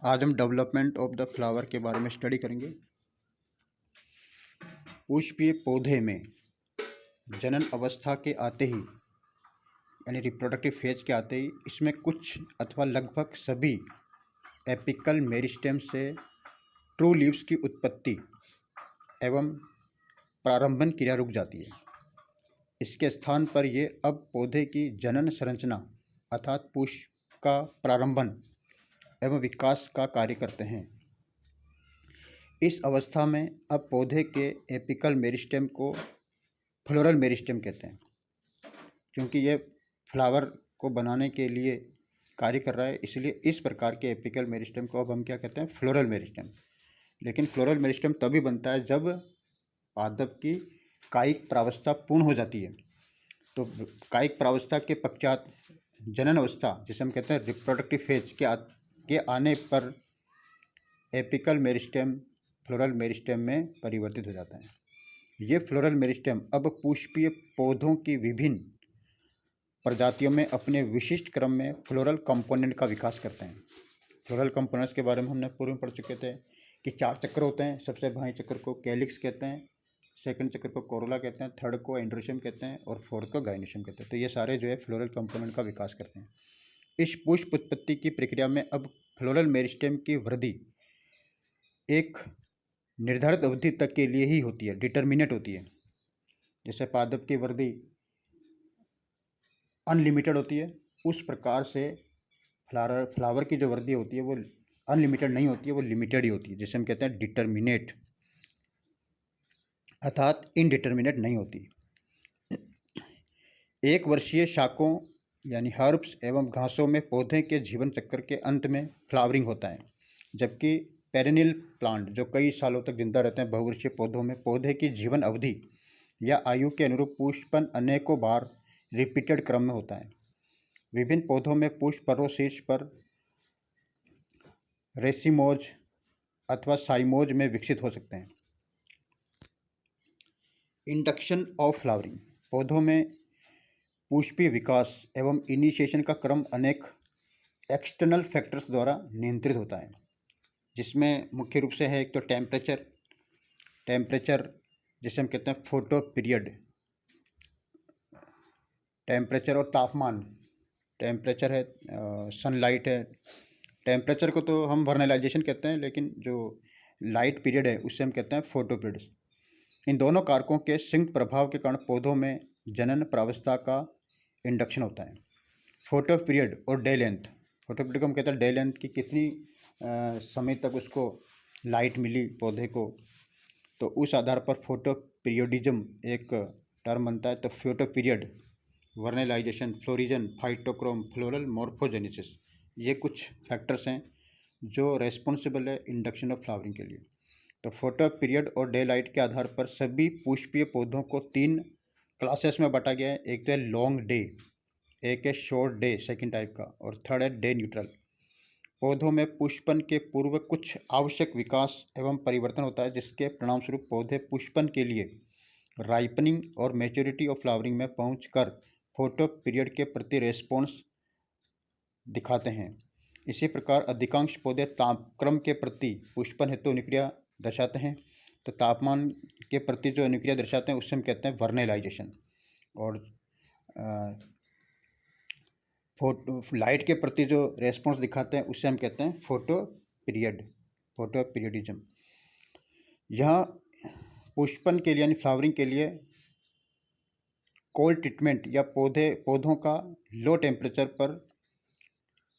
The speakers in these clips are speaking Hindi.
आज हम डेवलपमेंट ऑफ द फ्लावर के बारे में स्टडी करेंगे। पुष्पीय पौधे में जनन अवस्था के आते ही यानी रिप्रोडक्टिव फेज के आते ही इसमें कुछ अथवा लगभग सभी एपिकल मेरिस्टेम से ट्रू लीव्स की उत्पत्ति एवं प्रारंभन क्रिया रुक जाती है। इसके स्थान पर ये अब पौधे की जनन संरचना अर्थात पुष्प का प्रारंभन एवं विकास का कार्य करते हैं। इस अवस्था में अब पौधे के एपिकल मेरिस्टेम को फ्लोरल मेरिस्टेम कहते हैं, क्योंकि ये फ्लावर को बनाने के लिए कार्य कर रहा है, इसलिए इस प्रकार के एपिकल मेरिस्टेम को अब हम क्या कहते हैं, फ्लोरल मेरिस्टेम। लेकिन फ्लोरल मेरिस्टेम तभी बनता है जब पादप की कायिक प्रावस्था पूर्ण हो जाती है। तो कायिक प्रावस्था के पश्चात जनन अवस्था, जिसे हम कहते हैं रिप्रोडक्टिव फेज के आने पर एपिकल मेरिस्टेम फ्लोरल मेरिस्टेम में परिवर्तित हो जाता है। ये फ्लोरल मेरिस्टेम अब पुष्पीय पौधों की विभिन्न प्रजातियों में अपने विशिष्ट क्रम में फ्लोरल कंपोनेंट का विकास करते हैं। फ्लोरल कंपोनेंट्स के बारे में हमने पूर्व में पढ़ चुके थे कि 4 चक्र होते हैं। सबसे बाएं चक्र को कैलिक्स कहते हैं, सेकंड चक्र को कोरोला कहते हैं, थर्ड को एंड्रोशियम कहते हैं और फोर्थ को गाइनोशियम कहते हैं। तो ये सारे जो है फ्लोरल कंपोनेंट का विकास करते हैं। इस पुष्प उत्पत्ति की प्रक्रिया में अब फ्लोरल मेरिस्टेम की वृद्धि एक निर्धारित अवधि तक के लिए ही होती है, डिटर्मिनेट होती है। जैसे पादप की वृद्धि अनलिमिटेड होती है, उस प्रकार से फ्लावर की जो वृद्धि होती है वो अनलिमिटेड नहीं होती है, वो लिमिटेड ही होती है, जिसे हम कहते हैं डिटर्मिनेट, अर्थात इनडिटर्मिनेट नहीं होती। एक वर्षीय शाकों यानी हर्ब्स एवं घासों में पौधे के जीवन चक्र के अंत में फ्लावरिंग होता है, जबकि पेरेनियल प्लांट जो कई सालों तक जिंदा रहते हैं, बहुवर्षीय पौधों में पौधे की जीवन अवधि या आयु के अनुरूप पुष्पन अनेकों बार रिपीटेड क्रम में होता है। विभिन्न पौधों में पुष्प पर्व शीर्ष पर रेसिमोज अथवा साइमोज में विकसित हो सकते हैं। इंडक्शन ऑफ फ्लावरिंग, पौधों में पुष्पीय विकास एवं इनिशिएशन का क्रम अनेक एक्सटर्नल फैक्टर्स द्वारा नियंत्रित होता है, जिसमें मुख्य रूप से है एक तो टेम्परेचर जिसे हम कहते हैं फोटो पीरियड, टेम्परेचर और तापमान। टेम्परेचर है, सनलाइट है। टेम्परेचर को तो हम वर्नलाइजेशन कहते हैं, लेकिन जो लाइट पीरियड है उससे हम कहते हैं फोटो पीरियड। इन दोनों कारकों के संयुक्त प्रभाव के कारण पौधों में जनन प्रावस्था का इंडक्शन होता है। फोटो पीरियड और डे लेंथ, फोटो पीरियड को हम कहते हैं डे लेंथ की कितनी समय तक उसको लाइट मिली पौधे को, तो उस आधार पर फोटो पीरियडिज्म एक टर्म बनता है। तो photo period, vernalization, florigen, phytochrome, floral morphogenesis, ये कुछ फैक्टर्स हैं जो रेस्पॉन्सिबल है इंडक्शन ऑफ फ्लावरिंग के लिए। तो फोटो पीरियड और डे लाइट के आधार पर सभी पुष्पीय पौधों को 3 क्लासेस में बांटा गया है। एक तो है लॉन्ग डे, एक है शॉर्ट डे सेकंड टाइप का, और थर्ड है डे न्यूट्रल। पौधों में पुष्पन के पूर्व कुछ आवश्यक विकास एवं परिवर्तन होता है, जिसके परिणामस्वरूप पौधे पुष्पन के लिए राइपनिंग और मैच्योरिटी ऑफ फ्लावरिंग में पहुंचकर फोटो पीरियड के प्रति रेस्पॉन्स दिखाते हैं। इसी प्रकार अधिकांश पौधे तापक्रम के प्रति पुष्पन हेतु अनुक्रिया दर्शाते हैं। तो तापमान के प्रति जो अनुक्रिया दर्शाते हैं उससे हम कहते हैं वर्नलाइजेशन, और फोटो लाइट के प्रति जो रेस्पॉन्स दिखाते हैं उससे हम कहते हैं फोटो पीरियडिज्म। यह पुष्पन के लिए यानी फ्लावरिंग के लिए कोल्ड ट्रीटमेंट या पौधों का लो टेम्परेचर पर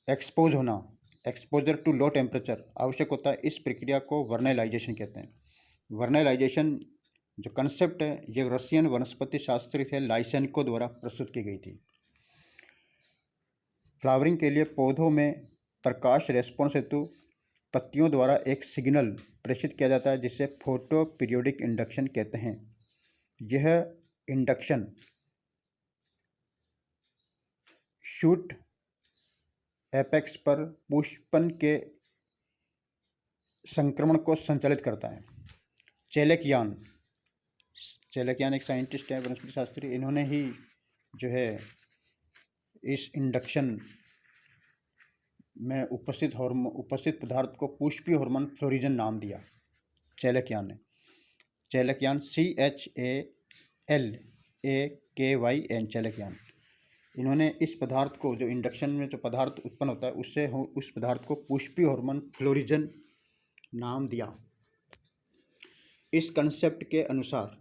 एक्सपोज होना, एक्सपोजर टू लो टेम्परेचर आवश्यक होता है। इस प्रक्रिया को वर्नलाइजेशन कहते हैं। वर्नलाइजेशन जो कंसेप्ट है ये रशियन वनस्पति शास्त्री थे लाइसेनको द्वारा प्रस्तुत की गई थी। फ्लावरिंग के लिए पौधों में प्रकाश रेस्पॉन्स हेतु पत्तियों द्वारा एक सिग्नल प्रेषित किया जाता है, जिसे फोटो पीरियोडिक इंडक्शन कहते हैं। यह इंडक्शन शूट एपेक्स पर पुष्पन के संक्रमण को संचालित करता है। चेलेकियान एक साइंटिस्ट है, वनस्पति शास्त्री, इन्होंने ही जो है इस इंडक्शन में उपस्थित पदार्थ को पुष्पीय हार्मोन फ्लोरिजन नाम दिया चैलकयान ने। चैलकयान CHALAKYN चैलकयान। इन्होंने इस पदार्थ को, जो इंडक्शन में जो पदार्थ उत्पन्न होता है उससे उस पदार्थ को पुष्पीय हार्मोन फ्लोरिजन नाम दिया। इस कंसेप्ट के अनुसार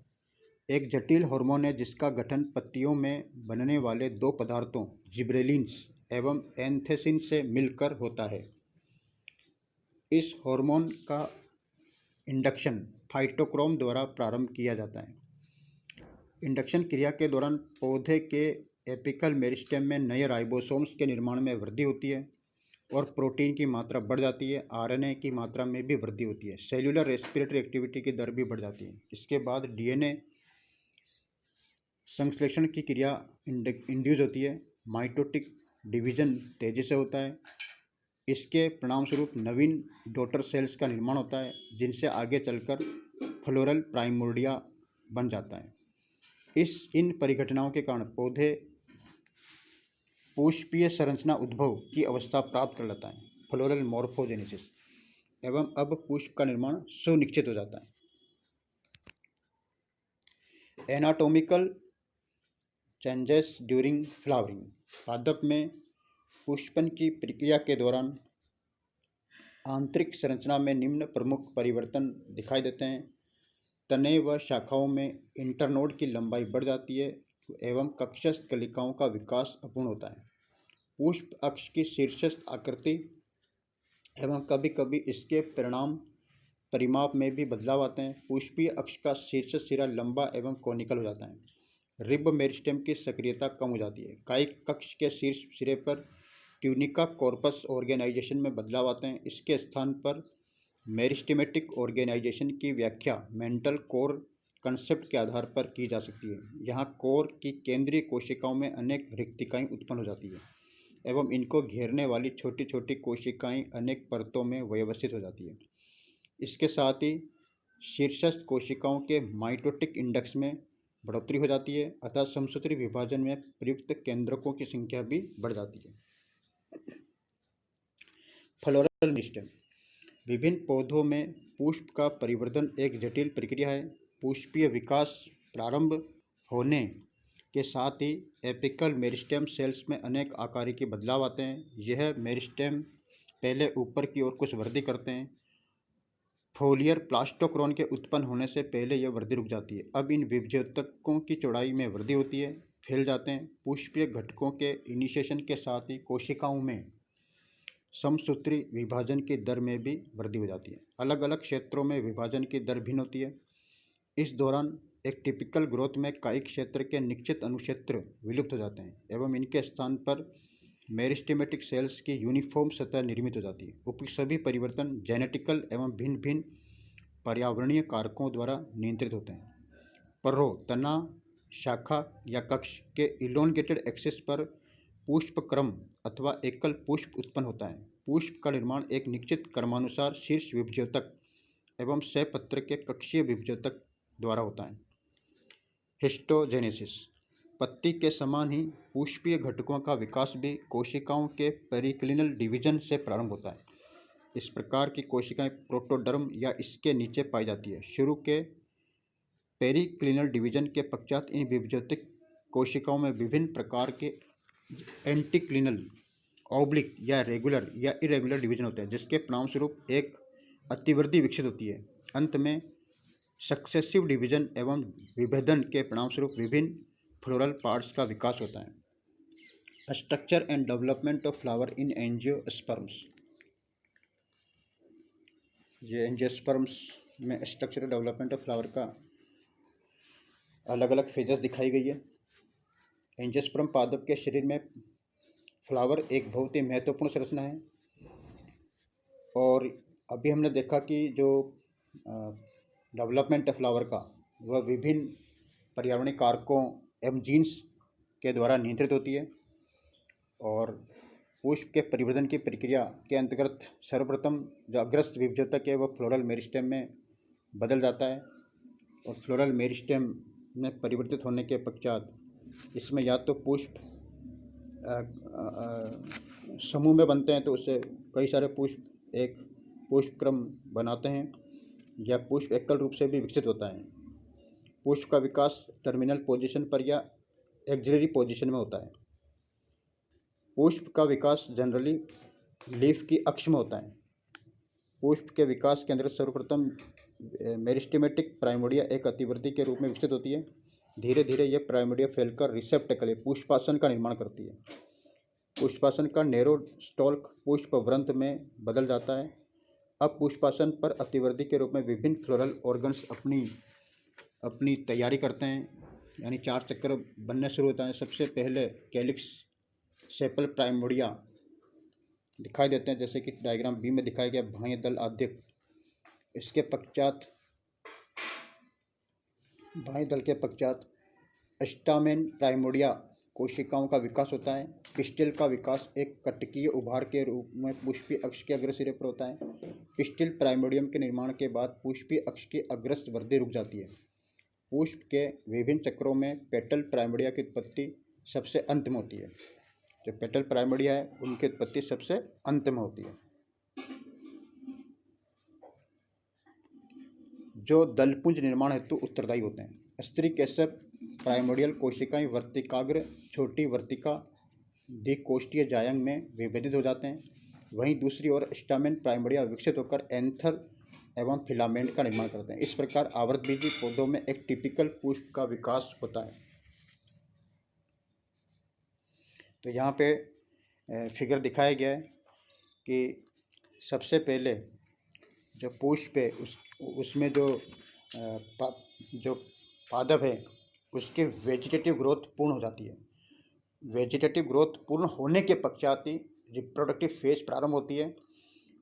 एक जटिल हार्मोन है जिसका गठन पत्तियों में बनने वाले दो पदार्थों जिब्रेलिन्स एवं एंथेसिन से मिलकर होता है। इस हार्मोन का इंडक्शन फाइटोक्रोम द्वारा प्रारंभ किया जाता है। इंडक्शन क्रिया के दौरान पौधे के एपिकल मेरिस्टेम में नए राइबोसोम्स के निर्माण में वृद्धि होती है और प्रोटीन की मात्रा बढ़ जाती है। आरएनए की मात्रा में भी वृद्धि होती है। सेल्यूलर रेस्पिरेटरी एक्टिविटी की दर भी बढ़ जाती है। इसके बाद डीएनए संश्लेषण की क्रिया इंड्यूस होती है। माइटोटिक डिवीजन तेजी से होता है। इसके परिणाम स्वरूप नवीन डॉटर सेल्स का निर्माण होता है जिनसे आगे चलकर फ्लोरल प्राइमोर्डिया बन जाता है। इन परिघटनाओं के कारण पौधे पुष्पीय संरचना उद्भव की अवस्था प्राप्त कर लेता है, फ्लोरल मॉर्फोजेनेसिस, एवं अब पुष्प का निर्माण सुनिश्चित हो जाता है। Anatomical changes during flowering. पादप में पुष्पन की प्रक्रिया के दौरान आंतरिक संरचना में निम्न प्रमुख परिवर्तन दिखाई देते हैं। तने व शाखाओं में इंटरनोड की लंबाई बढ़ जाती है एवं कक्षस्थ कलिकाओं का विकास अपूर्ण होता है। पुष्प अक्ष की शीर्षस्थ आकृति एवं कभी कभी इसके परिमाप में भी बदलाव आते हैं। पुष्पीय अक्ष का शीर्ष सिरा लंबा एवं कोनिकल हो जाता है। रिब मेरिस्टेम की सक्रियता कम हो जाती है। कायिक कक्ष के शीर्ष सिरे पर ट्यूनिका कॉर्पस ऑर्गेनाइजेशन में बदलाव आते हैं। इसके स्थान पर मेरिस्टेमेटिक ऑर्गेनाइजेशन की व्याख्या मेंटल कोर कंसेप्ट के आधार पर की जा सकती है। यहाँ कोर की केंद्रीय कोशिकाओं में अनेक रिक्तिकाएँ उत्पन्न हो जाती है एवं इनको घेरने वाली छोटी छोटी कोशिकाएँ अनेक परतों में व्यवस्थित हो जाती है। इसके साथ ही शीर्षस्थ कोशिकाओं के माइटोटिक इंडेक्स में बढ़ोतरी हो जाती है, अतः समसूत्री विभाजन में प्रयुक्त केंद्रकों की संख्या भी बढ़ जाती है। Floral meristem. विभिन्न पौधों में पुष्प का परिवर्धन एक जटिल प्रक्रिया है। पुष्पीय विकास प्रारंभ होने के साथ ही एपिकल मेरिस्टेम सेल्स में अनेक आकारिकी बदलाव आते हैं। यह मेरिस्टेम पहले ऊपर की ओर कुछ वृद्धि करते हैं। फोलियर प्लास्टोक्रोन के उत्पन्न होने से पहले यह वृद्धि रुक जाती है। अब इन विभजकों की चौड़ाई में वृद्धि होती है, फैल जाते हैं। पुष्पीय घटकों के इनिशिएशन के साथ ही कोशिकाओं में समसूत्री विभाजन की दर में भी वृद्धि हो जाती है। अलग अलग क्षेत्रों में विभाजन की दर भिन्न होती है। इस दौरान एक टिपिकल ग्रोथ में कायिक क्षेत्र के निश्चित अनुक्षेत्र विलुप्त हो जाते हैं एवं इनके स्थान पर मेरिस्टेमेटिक सेल्स की यूनिफॉर्म सतह निर्मित हो जाती है। उपयुक्त सभी परिवर्तन जेनेटिकल एवं भिन्न भिन्न पर्यावरणीय कारकों द्वारा नियंत्रित होते हैं। पर्रो, तना, शाखा या कक्ष के इलोंगेटेड एक्सिस पर पुष्प क्रम अथवा एकल पुष्प उत्पन्न होता है। पुष्प का निर्माण एक निश्चित क्रमानुसार शीर्ष विभज्योतक एवं सहपत्र के कक्षीय विभज्योतक द्वारा होता है। हिस्टोजेनेसिस। पत्ती के समान ही पुष्पीय घटकों का विकास भी कोशिकाओं के पेरिक्लिनल डिवीजन से प्रारंभ होता है। इस प्रकार की कोशिकाएं प्रोटोडर्म या इसके नीचे पाई जाती है। शुरू के पेरिक्लिनल डिवीजन के पश्चात इन विभज्योतिक कोशिकाओं में विभिन्न प्रकार के एंटीक्लिनल, ऑब्लिक या रेगुलर या इरेगुलर डिवीजन होते हैं, जिसके परिणामस्वरूप एक अतिवृद्धि विकसित होती है। अंत में सक्सेसिव डिवीजन एवं विभेदन के परिणामस्वरूप विभिन्न फ्लोरल पार्ट्स का विकास होता है। Structure and development of flower in angiosperms. ये एंजियोस्पर्म्स में स्ट्रक्चर डेवलपमेंट ऑफ फ्लावर का अलग अलग फेजेस दिखाई गई है। एंजियोस्पर्म पादप के शरीर में फ्लावर एक बहुत ही महत्वपूर्ण संरचना है और अभी हमने देखा कि जो डेवलपमेंट है फ्लावर का वह विभिन्न पर्यावरणीय कारकों एवं जीन्स के द्वारा नियंत्रित होती है और पुष्प के परिवर्धन की प्रक्रिया के अंतर्गत सर्वप्रथम जो अग्रस्त विभज्योतक है वह फ्लोरल मेरिस्टेम में बदल जाता है और फ्लोरल मेरिस्टेम में परिवर्तित होने के पश्चात इसमें या तो पुष्प समूह में बनते हैं तो उसे कई सारे पुष्प एक पुष्पक्रम बनाते हैं या पुष्प एकल रूप से भी विकसित होता है। पुष्प का विकास टर्मिनल पोजीशन पर या एक्सिलरी पोजीशन में होता है। पुष्प का विकास जनरली लीफ की अक्ष में होता है। पुष्प के विकास के अंदर सर्वप्रथम मेरिस्टेमेटिक प्राइमोडिया एक अतिवृद्धि के रूप में विकसित होती है। धीरे धीरे यह प्राइमोडिया फैलकर रिसेप्टेकल पुष्पासन का निर्माण करती है। पुष्पासन का नैरो स्टॉल्क पुष्प वृंत में बदल जाता है। अब पुष्पासन पर अतिवृद्धि के रूप में विभिन्न फ्लोरल ऑर्गन्स अपनी तैयारी करते हैं, यानी 4 चक्र बनने शुरू होता है। सबसे पहले कैलिक्स सेपल प्राइमोडिया दिखाई देते हैं, जैसे कि डायग्राम बी में दिखाया गया बाह्य दल आद्यक। इसके पश्चात बाह्य दल के पश्चात स्टामेन प्राइमोडिया कोशिकाओं का विकास होता है। पिस्टिल का विकास एक कटकीय उभार के रूप में पुष्पीय अक्ष के अग्रसिरे पर होता है। पिस्टिल प्राइमोडियम के निर्माण के बाद पुष्पीय अक्ष की अग्रस्त वृद्धि रुक जाती है। पुष्प के विभिन्न चक्रों में पेटल प्राइमोडिया की उत्पत्ति सबसे अंत में होती है। जो पेटल प्राइमोडिया है उनकी उत्पत्ति सबसे अंत में होती है। जो दलपुंज निर्माण हेतु उत्तरदायी होते हैं। स्त्री केसर प्राइमोडियल कोशिकाएं वर्तिकाग्र छोटी वर्तिका द्विकोष्ठीय जायंग में विभेदित हो जाते हैं। वहीं दूसरी ओर स्टामेन प्राइमोडिया विकसित होकर एंथर एवं फिलामेंट का निर्माण करते हैं। इस प्रकार आवृतबीजी पौधों में एक टिपिकल पुष्प का विकास होता है। तो यहाँ पे फिगर दिखाया गया है कि सबसे पहले जो पुष्प है उसमें जो पादप है उसकी वेजिटेटिव ग्रोथ पूर्ण हो जाती है। वेजिटेटिव ग्रोथ पूर्ण होने के पश्चात ही रिप्रोडक्टिव फेज प्रारंभ होती है।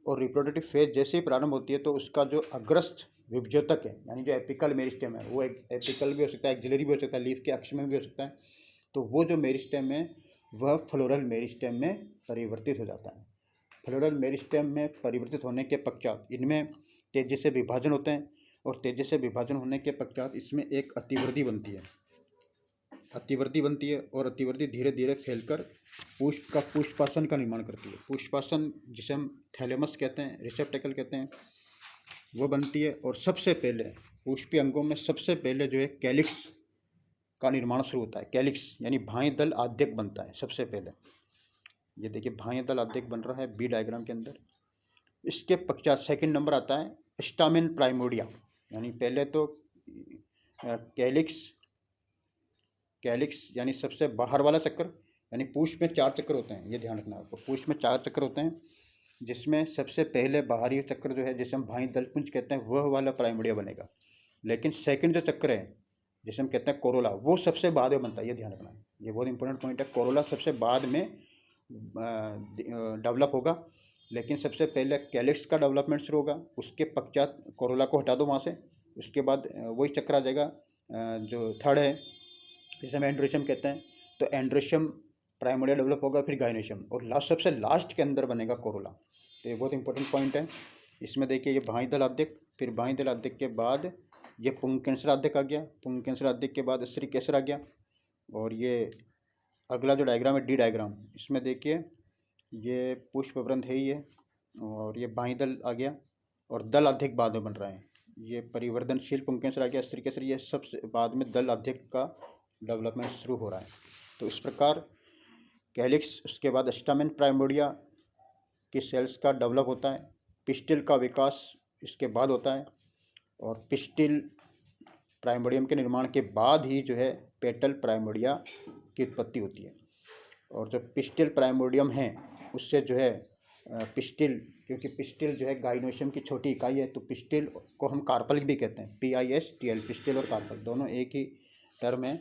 और रिप्रोडक्टिव फेज जैसे ही प्रारंभ होती है तो उसका जो अग्रस्त विभज्योतक है, यानी जो एपिकल मेरिस्टेम है, वो एक एपिकल भी हो सकता है, एक्सिलरी भी हो सकता है, लीफ के अक्ष में भी हो सकता है। तो वो जो मेरिस्टेम है वह फ्लोरल मेरिस्टेम में परिवर्तित हो जाता है। फ्लोरल मेरिस्टेम में परिवर्तित होने के पश्चात इनमें तेजी से विभाजन होते हैं और तेजी से विभाजन होने के पश्चात इसमें एक अतिवृद्धि बनती है। और अतिवृद्धि धीरे धीरे फैलकर पुष्प का पुष्पासन का निर्माण करती है। पुष्पासन जिसे हम थैलेमस कहते हैं, रिसेप्टेकल कहते हैं, वो बनती है। और सबसे पहले पुष्पीय अंगों में सबसे पहले जो है कैलिक्स का निर्माण शुरू होता है। कैलिक्स यानी बाह्य दल आद्यक बनता है सबसे पहले। ये देखिए बाह्य दल आद्यक बन रहा है बी डायग्राम के अंदर। इसके पश्चात सेकंड नंबर आता है स्टामेन प्राइमोडिया, यानी पहले तो कैलिक्स यानी सबसे बाहर वाला चक्र, यानी पुष्प में 4 चक्र होते हैं, ये ध्यान रखना आपको। पुष्प में 4 चक्र होते हैं जिसमें सबसे पहले बाहरी चक्र जो है जिसे हम बाह्य दलपुंज कहते हैं वह वाला प्राइमोडिया बनेगा। लेकिन सेकंड जो चक्र है जिसे हम कहते हैं कोरोला, वो सबसे बाद में बनता है, ये ध्यान रखना है, ये बहुत इंपॉर्टेंट पॉइंट है। कोरोला सबसे बाद में डेवलप होगा, लेकिन सबसे पहले कैलिक्स का डेवलपमेंट शुरू होगा। उसके पश्चात कोरोला को हटा दो वहाँ से, उसके बाद वही चक्र आ जाएगा जो थर्ड है जिसे हम एंड्रोशियम कहते हैं। तो एंड्रोशियम प्राइमोडिया डेवलप होगा, फिर गाइनोशियम, और सबसे लास्ट के अंदर बनेगा कोरोला। तो ये बहुत इंपॉर्टेंट पॉइंट है। इसमें देखिए ये बाह्य दल आद्यक, फिर बाह्य दल आद्यक के बाद ये पुंकेसर आद्यक आ गया, पुंकेसर आद्यक के बाद स्त्री केसर आ गया। और ये अगला जो डायग्राम है डी डायग्राम, इसमें देखिए ये पुष्प वृंत है ही है, और ये बाह्य दल आ गया और दल आद्यक बाद में बन रहा है। ये परिवर्धनशील पुंकेसर आ गया, स्त्री केसर, ये सबसे बाद में दल आद्यक का डेवलपमेंट शुरू हो रहा है। तो इस प्रकार कैलिक्स, उसके बाद स्टामेन प्राइमोडिया की सेल्स का डेवलप होता है। पिस्टिल का विकास इसके बाद होता है, और पिस्टिल प्राइमोडियम के निर्माण के बाद ही जो है पेटल प्राइमोडिया की उत्पत्ति होती है। और जो पिस्टिल प्राइमोडियम है उससे जो है पिस्टिल, क्योंकि पिस्टिल जो है गाइनोशियम की छोटी इकाई है, तो पिस्टिल को हम कार्पल भी कहते हैं, PISTL, पिस्टिल और कार्पल दोनों एक ही टर्म है।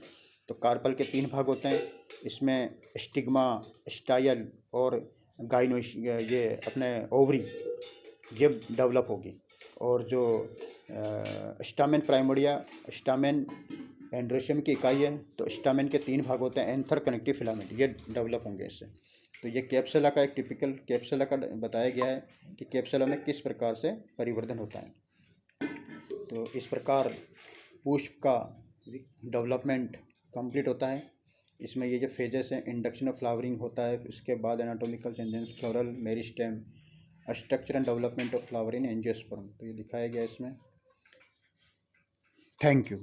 तो कार्पल के 3 भाग होते हैं, इसमें स्टिग्मा, स्टाइल और ये अपने ओवरी, ये डेवलप होगी। और जो स्टामेन प्राइमोडिया, स्टामेन एंड्रोशियम की इकाई है, तो स्टामेन के 3 भाग होते हैं, एंथर, कनेक्टिव, फिलामेंट, ये डेवलप होंगे इससे। तो ये कैप्सुला का एक टिपिकल कैप्सुला का बताया गया है कि कैप्सुला में किस प्रकार से परिवर्धन होता है। तो इस प्रकार पुष्प का डेवलपमेंट कंप्लीट होता है। इसमें ये जो फेजेस हैं, इंडक्शन ऑफ फ्लावरिंग होता है, उसके बाद anatomical changes, floral meristem, structure and development of flower in angiosperm, तो ये दिखाया गया इसमें। Thank you.